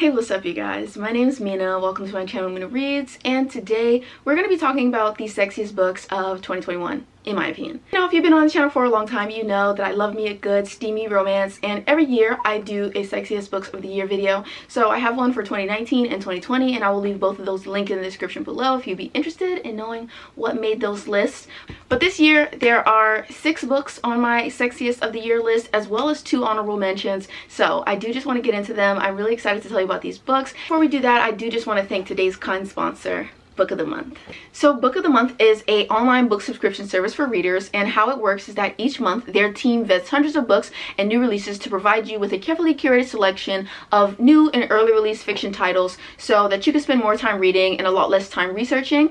Hey, what's up you guys? My name is Mina. Welcome to my channel Mina Reads, and today we're going to be talking about the sexiest books of 2021, in my opinion. Now, if you've been on the channel for a long time, you know that I love me a good steamy romance, and every year I do a sexiest books of the year video. So I have one for 2019 and 2020, and I will leave both of those linked in the description below if you'd be interested in knowing what made those lists. But this year there are 6 books on my sexiest of the year list, as well as 2 honorable mentions. So I do just want to get into them. I'm really excited to tell you about these books. Before we do that, I do just want to thank today's kind sponsor, Book of the Month. So Book of the Month is an online book subscription service for readers, and how it works is that each month their team vets hundreds of books and new releases to provide you with a carefully curated selection of new and early release fiction titles so that you can spend more time reading and a lot less time researching.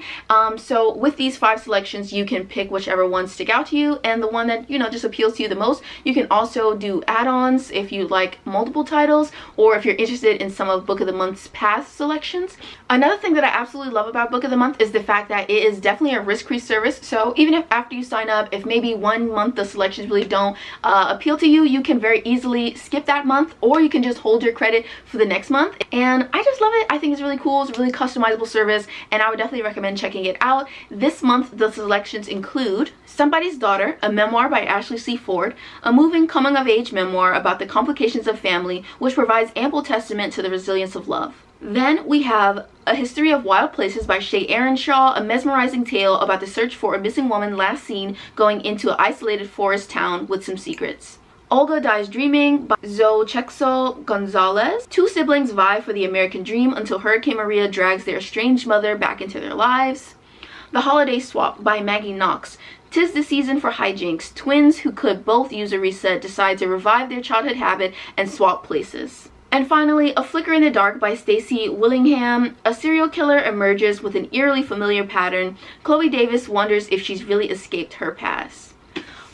So with these 5 selections, you can pick whichever ones stick out to you, and the one that just appeals to you the most. You can also do add-ons if you like multiple titles, or if you're interested in some of Book of the Month's past selections. Another thing that I absolutely love about Book of the Month is the fact that it is definitely a risk-free service. So even if after you sign up, if maybe one month the selections really don't appeal to you, you can very easily skip that month, or you can just hold your credit for the next month. And I just love it. I think it's really cool. It's a really customizable service, and I would definitely recommend checking it out. This month the selections include Somebody's Daughter, a memoir by Ashley C. Ford, a moving coming-of-age memoir about the complications of family, which provides ample testament to the resilience of love. Then we have A History of Wild Places by Shay Earnshaw, a mesmerizing tale about the search for a missing woman last seen going into an isolated forest town with some secrets. Olga Dies Dreaming by Xochitl Gonzalez. 2 siblings vie for the American dream until Hurricane Maria drags their estranged mother back into their lives. The Holiday Swap by Maggie Knox. 'Tis the season for hijinks. Twins who could both use a reset decide to revive their childhood habit and swap places. And finally, A Flicker in the Dark by Stacey Willingham. A serial killer emerges with an eerily familiar pattern. Chloe Davis wonders if she's really escaped her past.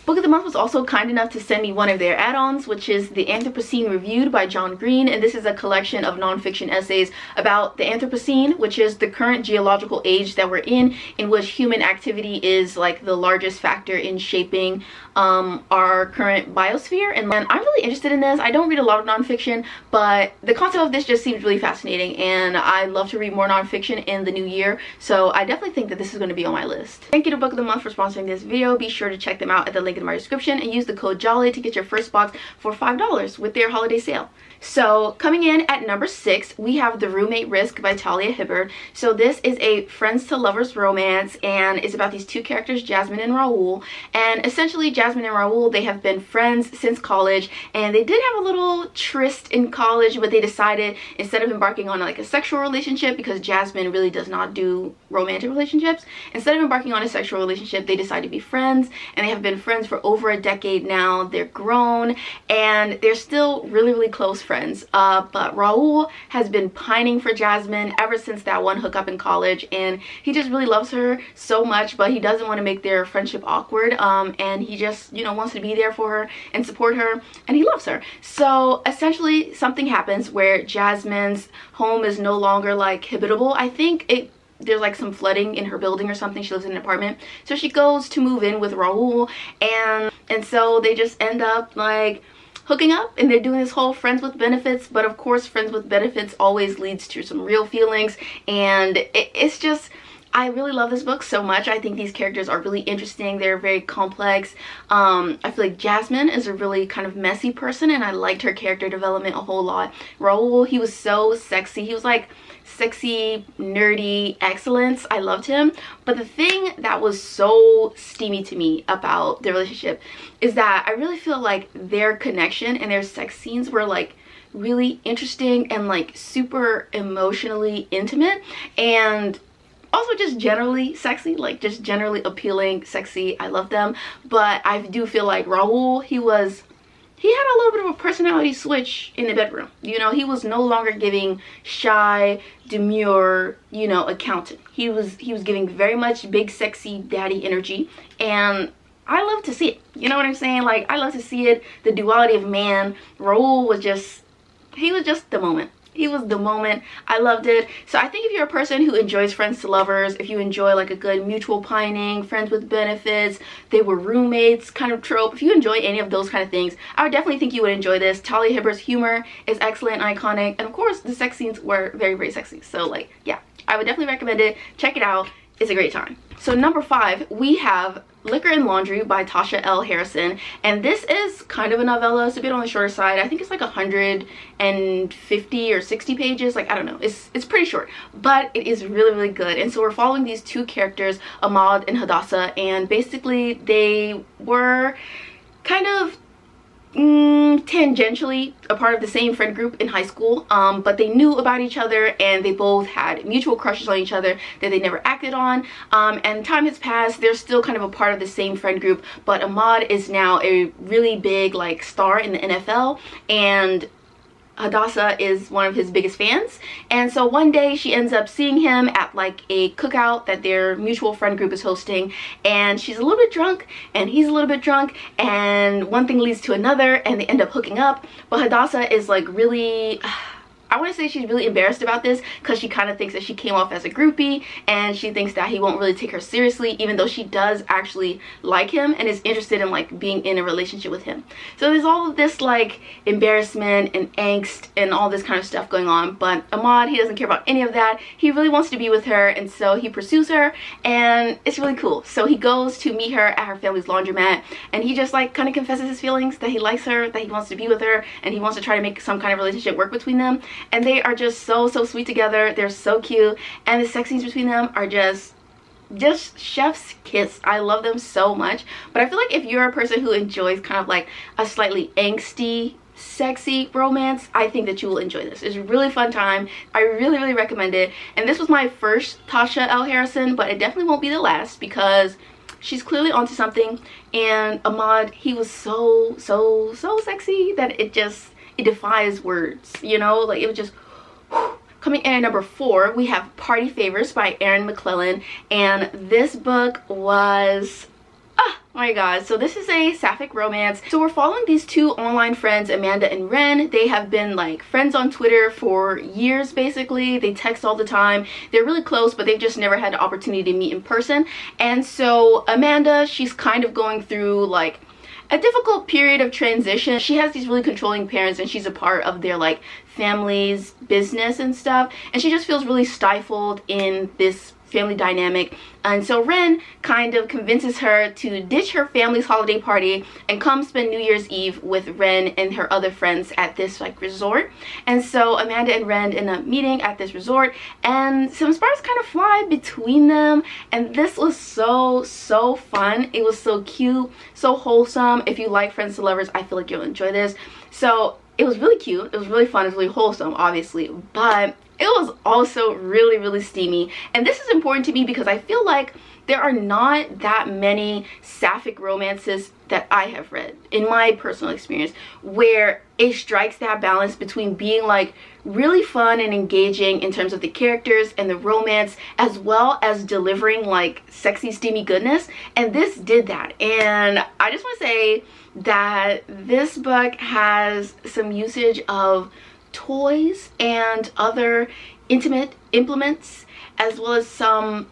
Book of the Month was also kind enough to send me one of their add-ons, which is The Anthropocene Reviewed by John Green, and this is a collection of nonfiction essays about the Anthropocene, which is the current geological age that we're in which human activity is like the largest factor in shaping our current biosphere. And I'm really interested in this. I don't read a lot of nonfiction, but the concept of this just seems really fascinating, and I love to read more nonfiction in the new year, so I definitely think that this is going to be on my list. Thank you to Book of the Month for sponsoring this video. Be sure to check them out at the link in my description and use the code JOLLY to get your first box for $5 with their holiday sale. So coming in at number 6, we have The Roommate Risk by Talia Hibbert. So this is a friends to lovers romance, and it's about these 2 characters, Jasmine and Raul. And essentially Jasmine and Raul, they have been friends since college, and they did have a little tryst in college, but they decided instead of embarking on like a sexual relationship, because Jasmine really does not do romantic relationships, instead of embarking on a sexual relationship, they decided to be friends, and they have been friends for over a decade now. They're grown, and they're still really close friends. But Raul has been pining for Jasmine ever since that one hookup in college, and he just really loves her so much, but he doesn't want to make their friendship awkward, and he just wants to be there for her and support her, and he loves her. So essentially something happens where Jasmine's home is no longer like habitable. I think there's like some flooding in her building or something. She lives in an apartment, so she goes to move in with Raul, and so they just end up like hooking up, and they're doing this whole friends with benefits. But of course, friends with benefits always leads to some real feelings, and it's just, I really love this book so much. I think these characters are really interesting. They're very complex. I feel like Jasmine is a really kind of messy person, and I liked her character development a whole lot. Raul, he was so sexy. He was like sexy, nerdy excellence. I loved him. But the thing that was so steamy to me about their relationship is that I really feel like their connection and their sex scenes were like really interesting and like super emotionally intimate, and also just generally sexy, like just generally appealing, sexy. I love them. But I do feel like Raul, he had a little bit of a personality switch in the bedroom. He was no longer giving shy, demure, accountant. He was giving very much big, sexy daddy energy, and I love to see it. You know what I'm saying? Like, I love to see it. The duality of man. Raul was just, he was just the moment. he was the moment. I loved it. So I think if you're a person who enjoys friends to lovers, if you enjoy like a good mutual pining, friends with benefits, they were roommates kind of trope, if you enjoy any of those kind of things, I would definitely think you would enjoy this. Talia Hibber's humor is excellent and iconic, and of course the sex scenes were very, very sexy. So like, yeah, I would definitely recommend it. Check it out. It's a great time. So number 5, we have Liquor and Laundry by Tasha L. Harrison, and this is kind of a novella. It's a bit on the shorter side. I think it's like 150 or 60 pages. Like, I don't know. It's pretty short, but it is really, really good. And so we're following these two characters, Ahmad and Hadassah, and basically they were kind of tangentially a part of the same friend group in high school, but they knew about each other and they both had mutual crushes on each other that they never acted on, and time has passed. They're still kind of a part of the same friend group, but Ahmad is now a really big like star in the NFL, and Hadassah is one of his biggest fans. And so one day she ends up seeing him at like a cookout that their mutual friend group is hosting, and she's a little bit drunk and he's a little bit drunk, and one thing leads to another and they end up hooking up. But Hadassah is like really, I want to say she's really embarrassed about this because she kind of thinks that she came off as a groupie, and she thinks that he won't really take her seriously, even though she does actually like him and is interested in like being in a relationship with him. So there's all of this like embarrassment and angst and all this kind of stuff going on, but Ahmad, he doesn't care about any of that. He really wants to be with her, and so he pursues her, and it's really cool. So he goes to meet her at her family's laundromat, and he just like kind of confesses his feelings that he likes her, that he wants to be with her, and he wants to try to make some kind of relationship work between them. And they are just so sweet together. They're so cute, and the sex scenes between them are just chef's kiss. I love them so much. But I feel like if you're a person who enjoys kind of like a slightly angsty, sexy romance, I think that you will enjoy this. It's a really fun time. I really recommend it. And this was my first Tasha L. Harrison, but it definitely won't be the last, because she's clearly onto something. And Ahmad, he was so sexy that it defies words, you know, like it was just whew. Coming in at number 4, we have Party Favors by Erin McClellan, and this book was, oh my god, so this is a sapphic romance. So we're following these two online friends, Amanda and Ren. They have been like friends on Twitter for years basically. They text all the time. They're really close, but they've just never had the opportunity to meet in person. And so Amanda, she's kind of going through like a difficult period of transition. She has these really controlling parents, and she's a part of their like family's business and stuff, and she just feels really stifled in this family dynamic. And so Ren kind of convinces her to ditch her family's holiday party and come spend New Year's Eve with Ren and her other friends at this like resort. And so Amanda and Ren end up meeting at this resort, and some sparks kind of fly between them, and this was so fun. It was so cute, so wholesome. If you like friends to lovers, I feel like you'll enjoy this. So it was really cute, it was really fun, it was really wholesome obviously, but it was also really steamy. And this is important to me because I feel like there are not that many sapphic romances that I have read, in my personal experience, where it strikes that balance between being like really fun and engaging in terms of the characters and the romance, as well as delivering like sexy steamy goodness. And this did that, and I just want to say that this book has some usage of toys and other intimate implements, as well as some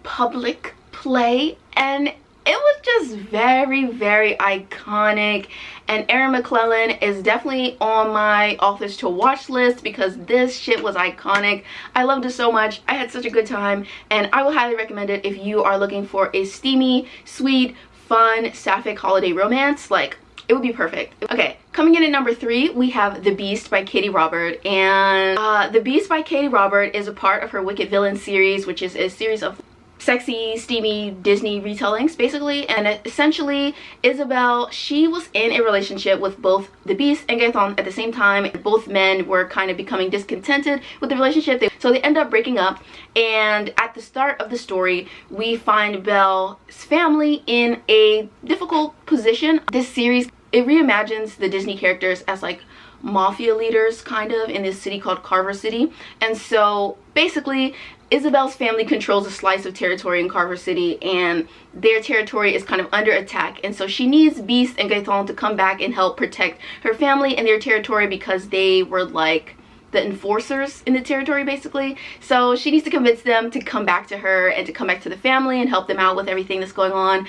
public play, and it was just very iconic. And Erin McClellan is definitely on my authors to watch list because this shit was iconic. I loved it so much. I had such a good time, and I will highly recommend it if you are looking for a steamy, sweet, fun, sapphic holiday romance. Like, it would be perfect. Okay, coming in at number 3, we have The Beast by Katie Robert. And The Beast by Katie Robert is a part of her Wicked Villain series, which is a series of sexy, steamy Disney retellings basically. And essentially, Isabel, she was in a relationship with both the Beast and Gaetan at the same time. Both men were kind of becoming discontented with the relationship, so they end up breaking up. And at the start of the story, we find Belle's family in a difficult position. This series, it reimagines the Disney characters as like mafia leaders kind of in this city called Carver City. And so basically Isabel's family controls a slice of territory in Carver City, and their territory is kind of under attack. And so she needs Beast and Gaetan to come back and help protect her family and their territory, because they were like the enforcers in the territory, basically. So she needs to convince them to come back to her and to come back to the family and help them out with everything that's going on.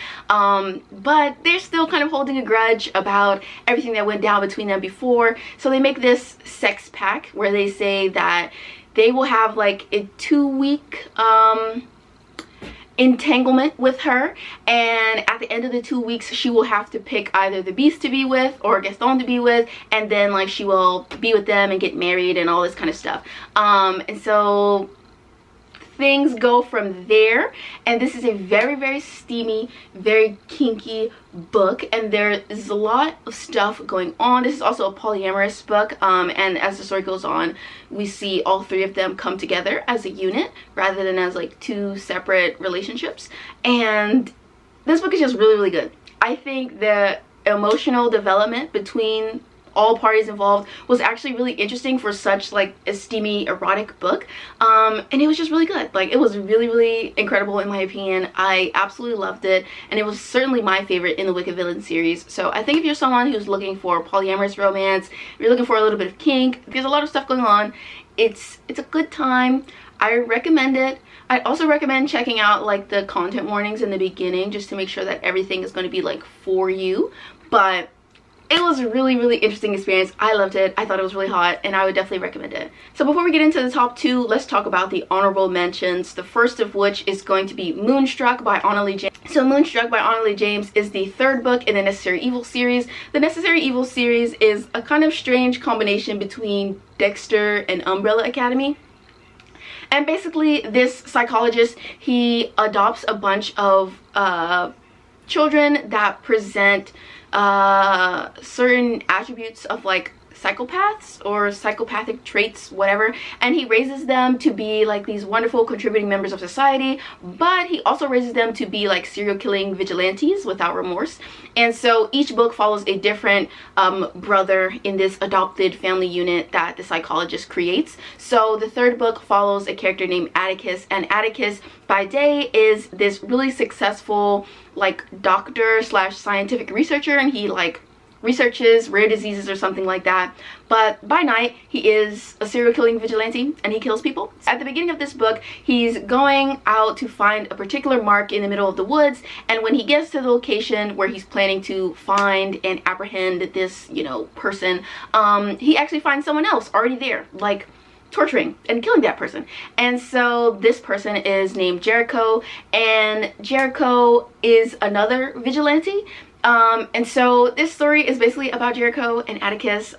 But they're still kind of holding a grudge about everything that went down between them before. So they make this sex pact where they say that they will have like a 2-week entanglement with her, and at the end of the 2 weeks she will have to pick either the beast to be with or Gaston to be with, and then like she will be with them and get married and all this kind of stuff. And so things go from there, and this is a very, very steamy, very kinky book, and there is a lot of stuff going on. This is also a polyamorous book, and as the story goes on, we see all 3 of them come together as a unit rather than as like 2 separate relationships. And this book is just really, really good. I think the emotional development between all parties involved was actually really interesting for such like a steamy erotic book, and it was just really good. Like, it was really, really incredible in my opinion. I absolutely loved it, and it was certainly my favorite in the Wicked Villain series. So I think if you're someone who's looking for polyamorous romance, if you're looking for a little bit of kink, there's a lot of stuff going on, it's a good time. I recommend it. I'd also recommend checking out like the content warnings in the beginning just to make sure that everything is going to be like for you. But it was a really, really interesting experience. I loved it. I thought it was really hot, and I would definitely recommend it. So before we get into the top 2, let's talk about the honorable mentions. The first of which is going to be Moonstruck by Anna Lee James. So Moonstruck by Anna Lee James is the 3rd book in the Necessary Evil series. The Necessary Evil series is a kind of strange combination between Dexter and Umbrella Academy. And basically this psychologist, he adopts a bunch of children that present certain attributes of like psychopaths or psychopathic traits, whatever, and he raises them to be like these wonderful contributing members of society, but he also raises them to be like serial killing vigilantes without remorse. And so each book follows a different brother in this adopted family unit that the psychologist creates. So the 3rd book follows a character named Atticus, and Atticus by day is this really successful like doctor slash scientific researcher, and he like researches rare diseases or something like that, but by night he is a serial killing vigilante and he kills people. At the beginning of this book, he's going out to find a particular mark in the middle of the woods, and when he gets to the location where he's planning to find and apprehend this, you know, person, he actually finds someone else already there, like torturing and killing that person. And so this person is named Jericho, and Jericho is another vigilante. And so this story is basically about Jericho and Atticus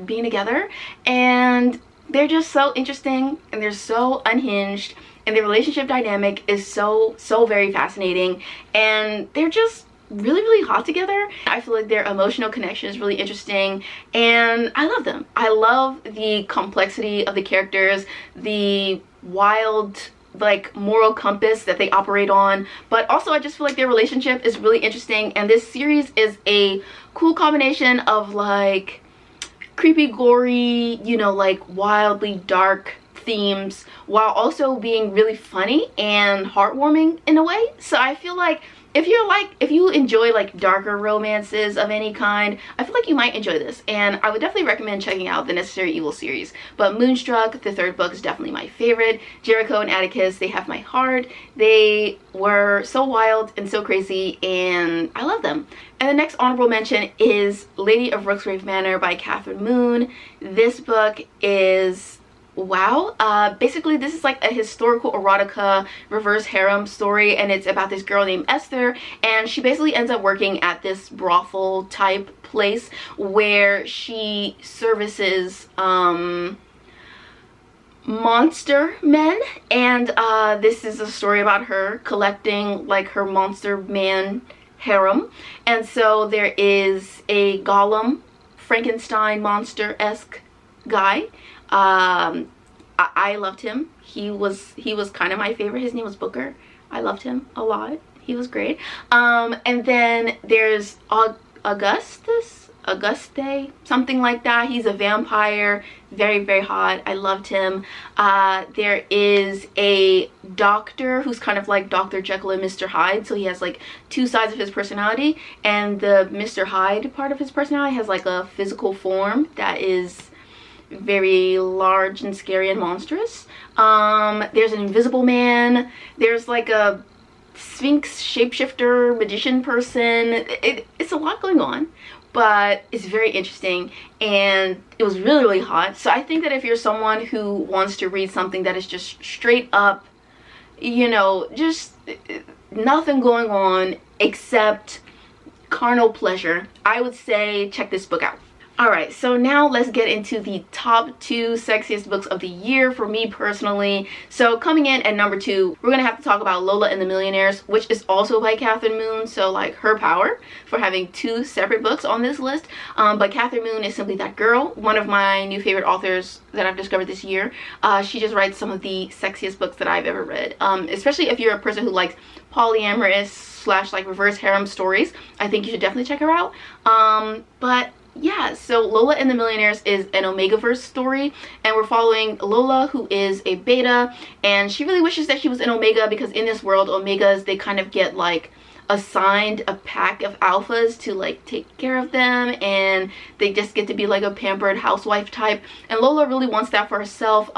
being together, and they're just so interesting and they're so unhinged, and their relationship dynamic is so very fascinating, and they're just really, really hot together. I feel like their emotional connection is really interesting, and I love them. I love the complexity of the characters, the wild like moral compass that they operate on, but also I just feel like their relationship is really interesting. And this series is a cool combination of like creepy, gory, you know, like wildly dark themes while also being really funny and heartwarming in a way. So I feel like if you enjoy like darker romances of any kind, I feel like you might enjoy this, and I would definitely recommend checking out the Necessary Evil series. But Moonstruck, the 3rd book, is definitely my favorite. Jericho and Atticus, they have my heart. They were so wild and so crazy, and I love them. And the next honorable mention is Lady of Ofroxrave Manor by Catherine Moon. This book is wow. Basically this is like a historical erotica reverse harem story, and it's about this girl named Esther, and she basically ends up working at this brothel type place where she services monster men, and this is a story about her collecting like her monster man harem. And so there is a golem Frankenstein monster-esque guy. I loved him. He was kind of my favorite. His name was Booker. I loved him a lot. He was great. And then there's Auguste, something like that. He's a vampire, very, very hot. I loved him. There is a doctor who's kind of like Dr. Jekyll and Mr. Hyde, so he has like 2 sides of his personality, and the Mr. Hyde part of his personality has like a physical form that is very large and scary and monstrous. There's an invisible man. There's like a sphinx shapeshifter magician person. It's a lot going on, but it's very interesting, and it was really hot. So I think that if you're someone who wants to read something that is just straight up, you know, just nothing going on except carnal pleasure, I would say check this book out. Alright, so now let's get into the top 2 sexiest books of the year for me personally. So coming in at number 2, we're going to have to talk about Lola and the Millionaires, which is also by Catherine Moon, so like her power for having 2 separate books on this list. But Catherine Moon is simply that girl, one of my new favorite authors that I've discovered this year. She just writes some of the sexiest books that I've ever read, especially if you're a person who likes polyamorous / like reverse harem stories. I think you should definitely check her out. But yeah, so Lola and the Millionaires is an Omegaverse story, and we're following Lola, who is a beta, and she really wishes that she was an Omega, because in this world, Omegas, they kind of get like assigned a pack of alphas to like take care of them, and they just get to be like a pampered housewife type, and Lola really wants that for herself.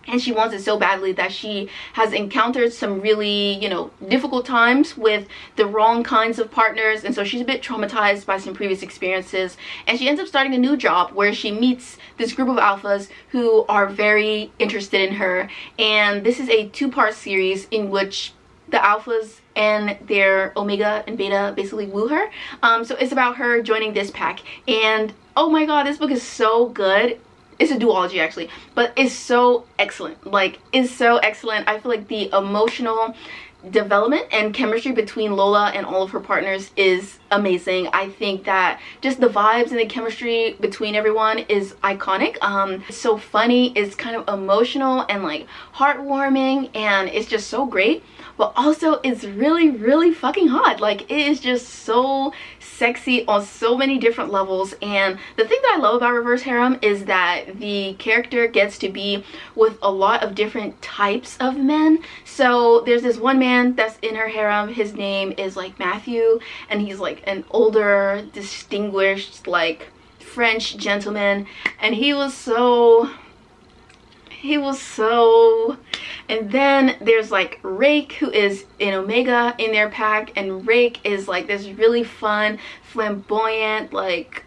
And she wants it so badly that she has encountered some really, you know, difficult times with the wrong kinds of partners. And so she's a bit traumatized by some previous experiences. And she ends up starting a new job where she meets this group of alphas who are very interested in her. And this is a 2-part series in which the alphas and their Omega and Beta basically woo her. So it's about her joining this pack. And oh my god, this book is so good. It's a duology actually, but it's so excellent. Like, it's so excellent. I feel like the emotional development and chemistry between Lola and all of her partners is amazing. I think that just the vibes and the chemistry between everyone is iconic. It's so funny, it's kind of emotional and like heartwarming, and it's just so great. But also it's really fucking hot. Like, it is just so sexy on so many different levels. And the thing that I love about reverse harem is that the character gets to be with a lot of different types of men. So there's this one man that's in her harem. His name is like Matthew, and he's like an older, distinguished, like French gentleman, and he was so, and then there's like Rake, who is an Omega in their pack, and Rake is like this really fun, flamboyant, like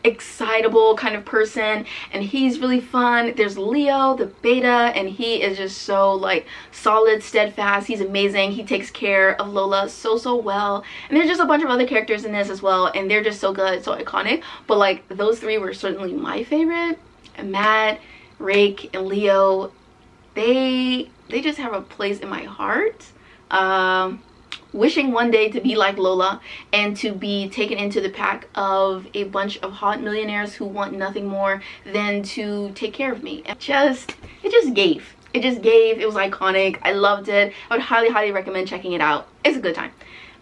excitable kind of person, and he's really fun. There's Leo, the beta, and he is just so like solid, steadfast. He's amazing. He takes care of Lola so well. And there's just a bunch of other characters in this as well, and they're just so good, so iconic. But like, those 3 were certainly my favorite. And Matt, Rake, and Leo, they just have a place in my heart. Wishing one day to be like Lola and to be taken into the pack of a bunch of hot millionaires who want nothing more than to take care of me. It just gave. It was iconic. I loved it. I would highly recommend checking it out. It's a good time.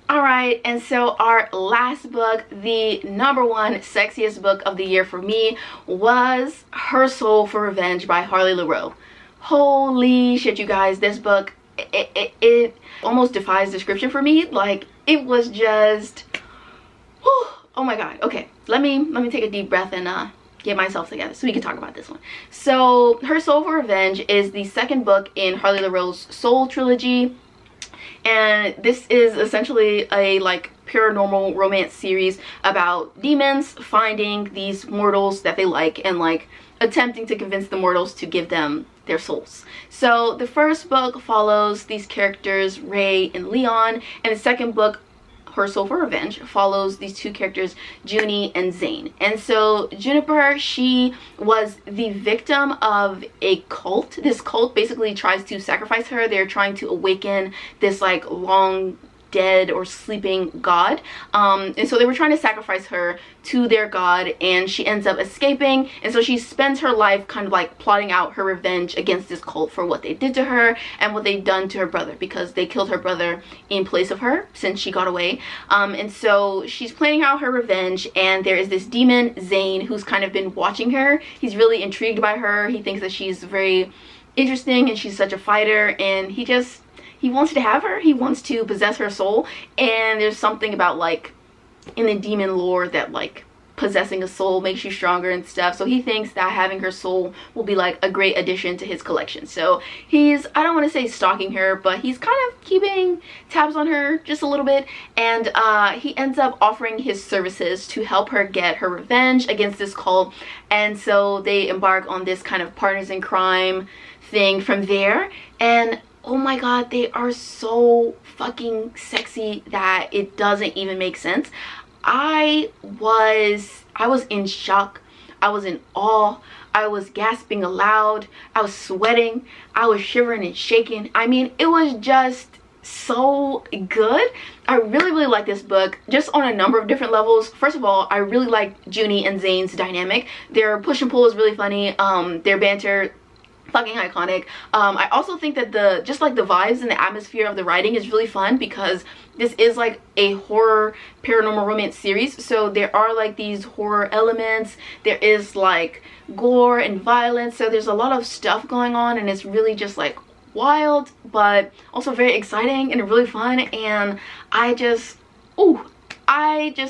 Alright, and so our last book, the number 1 sexiest book of the year for me, was Her Soul for Revenge by Harley LaRoe. Holy shit, you guys, this book, it almost defies description for me. Like, it was just, whew, oh my god. Okay, let me take a deep breath and get myself together so we can talk about this one. So Her Soul for Revenge is the 2nd book in Harley LaRoe's Soul trilogy, and this is essentially a like paranormal romance series about demons finding these mortals that they like and like attempting to convince the mortals to give them their souls. So the first book follows these characters, Ray and Leon, and the 2nd book, Her Soul for Revenge, follows these 2 characters, Junie and Zane. And so Juniper, she was the victim of a cult. This cult basically tries to sacrifice her. They're trying to awaken this like long dead or sleeping god, and so they were trying to sacrifice her to their god, and she ends up escaping. And so she spends her life kind of like plotting out her revenge against this cult for what they did to her and what they've done to her brother, because they killed her brother in place of her since she got away. And so she's planning out her revenge, and there is this demon, Zane, who's kind of been watching her. He's really intrigued by her. He thinks that she's very interesting and she's such a fighter, and he wants to have her. He wants to possess her soul. And there's something about like in the demon lore that like possessing a soul makes you stronger and stuff. So he thinks that having her soul will be like a great addition to his collection. So he's, I don't want to say stalking her, but he's kind of keeping tabs on her just a little bit. And he ends up offering his services to help her get her revenge against this cult. And so they embark on this kind of partners in crime thing from there. And oh my god, they are so fucking sexy that it doesn't even make sense. I was in shock. I was in awe. I was gasping aloud. I was sweating. I was shivering and shaking. I mean, it was just so good. I really like this book just on a number of different levels. First of all, I really like Junie and Zane's dynamic. Their push and pull is really funny. Their banter, fucking iconic. I also think that the vibes and the atmosphere of the writing is really fun because this is like a horror paranormal romance series, so there are like these horror elements, there is like gore and violence, so there's a lot of stuff going on, and it's really just like wild but also very exciting and really fun. And I just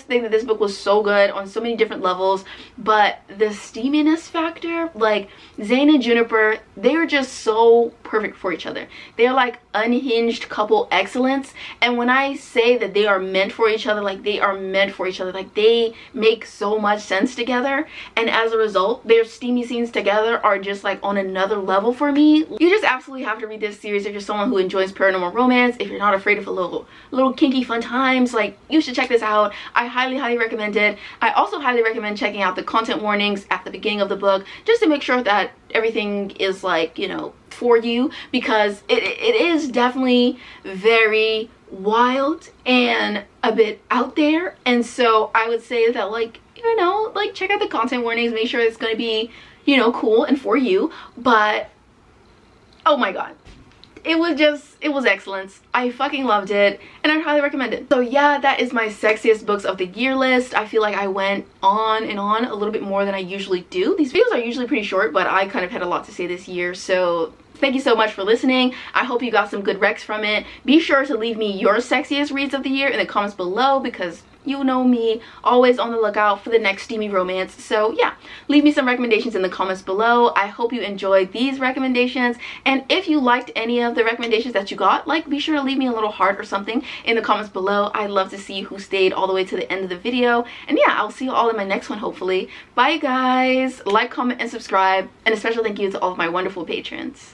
think that this book was so good on so many different levels. But the steaminess factor, like Zane and Juniper, they are just so perfect for each other. They're like unhinged couple excellence. And when I say that they are meant for each other, like they are meant for each other, like they make so much sense together. And as a result, their steamy scenes together are just like on another level for me. You just absolutely have to read this series if you're someone who enjoys paranormal romance, if you're not afraid of a little kinky fun times. Like, you should check this out. I highly recommend it. I also highly recommend checking out the content warnings at the beginning of the book just to make sure that everything is like, you know, for you, because it is definitely very wild and a bit out there. And so I would say that, like, you know, like check out the content warnings, make sure it's going to be, you know, cool and for you. But oh my god, it was excellence. I fucking loved it and I highly recommend it. So yeah, that is my sexiest books of the year list. I feel like I went on and on a little bit more than I usually do. These videos are usually pretty short, but I kind of had a lot to say this year, so thank you so much for listening. I hope you got some good recs from it. Be sure to leave me your sexiest reads of the year in the comments below, because you know me, always on the lookout for the next steamy romance. So yeah, leave me some recommendations in the comments below. I hope you enjoyed these recommendations, and if you liked any of the recommendations that you got, like, be sure to leave me a little heart or something in the comments below. I'd love to see who stayed all the way to the end of the video. And yeah, I'll see you all in my next one, hopefully. Bye guys. Like, comment, and subscribe, and a special thank you to all of my wonderful patrons.